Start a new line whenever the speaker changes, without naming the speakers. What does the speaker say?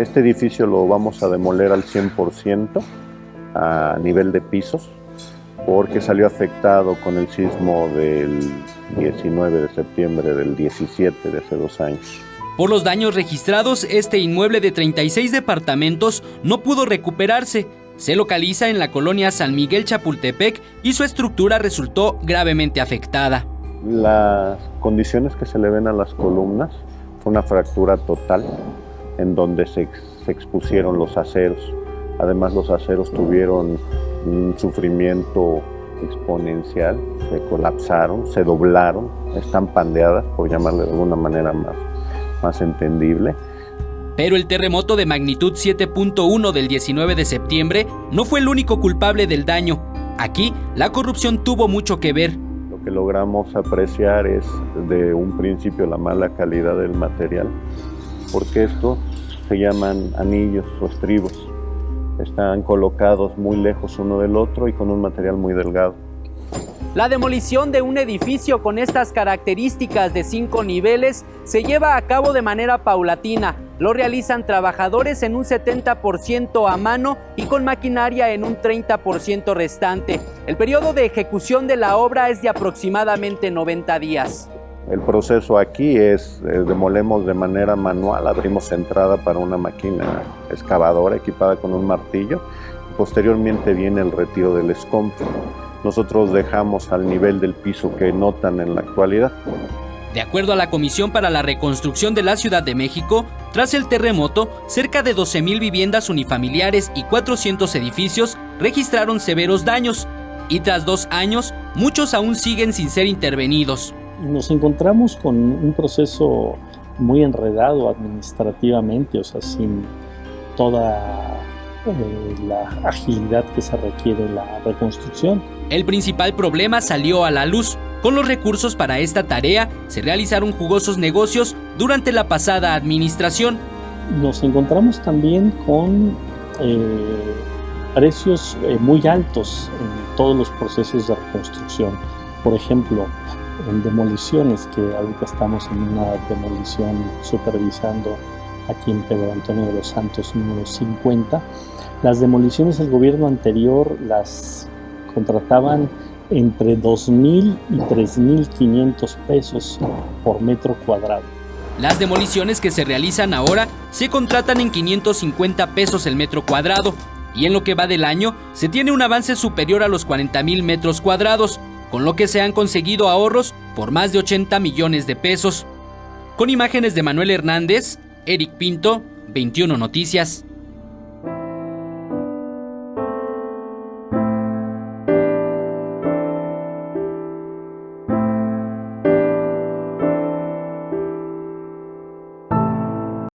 Este edificio lo vamos a demoler al 100% a nivel de pisos, porque salió afectado con el sismo del 19 de septiembre del 17 de hace 2 años.
Por los daños registrados, este inmueble de 36 departamentos no pudo recuperarse. Se localiza en la colonia San Miguel Chapultepec y su estructura resultó gravemente afectada.
Las condiciones que se le ven a las columnas fue una fractura total en donde se expusieron los aceros. Además, los aceros tuvieron un sufrimiento exponencial, se colapsaron, se doblaron, están pandeadas, por llamarle de alguna manera más entendible.
Pero el terremoto de magnitud 7.1 del 19 de septiembre no fue el único culpable del daño. Aquí, la corrupción tuvo mucho que ver.
Lo que logramos apreciar es de un principio la mala calidad del material, porque estos se llaman anillos o estribos. Están colocados muy lejos uno del otro y con un material muy delgado.
La demolición de un edificio con estas características de 5 niveles se lleva a cabo de manera paulatina. Lo realizan trabajadores en un 70% a mano y con maquinaria en un 30% restante. El periodo de ejecución de la obra es de aproximadamente 90 días.
El proceso aquí es, demolemos de manera manual, abrimos entrada para una máquina excavadora equipada con un martillo. Posteriormente viene el retiro del escombro. Nosotros dejamos al nivel del piso que notan en la actualidad.
De acuerdo a la Comisión para la Reconstrucción de la Ciudad de México, tras el terremoto, cerca de 12,000 viviendas unifamiliares y 400 edificios registraron severos daños. Y tras 2 años, muchos aún siguen sin ser intervenidos.
Nos encontramos con un proceso muy enredado administrativamente, o sea, sin toda la agilidad que se requiere en la reconstrucción.
El principal problema salió a la luz. Con los recursos para esta tarea, se realizaron jugosos negocios durante la pasada administración.
Nos encontramos también con precios muy altos en todos los procesos de reconstrucción. Por ejemplo, en demoliciones, que ahorita estamos en una demolición supervisando aquí en Pedro Antonio de los Santos número 50. Las demoliciones del gobierno anterior las contrataban entre 2,000 y 3,500 pesos por metro cuadrado.
Las demoliciones que se realizan ahora se contratan en 550 pesos el metro cuadrado, y en lo que va del año se tiene un avance superior a los 40,000 metros cuadrados, con lo que se han conseguido ahorros por más de 80 millones de pesos. Con imágenes de Manuel Hernández, Eric Pinto, 21 Noticias.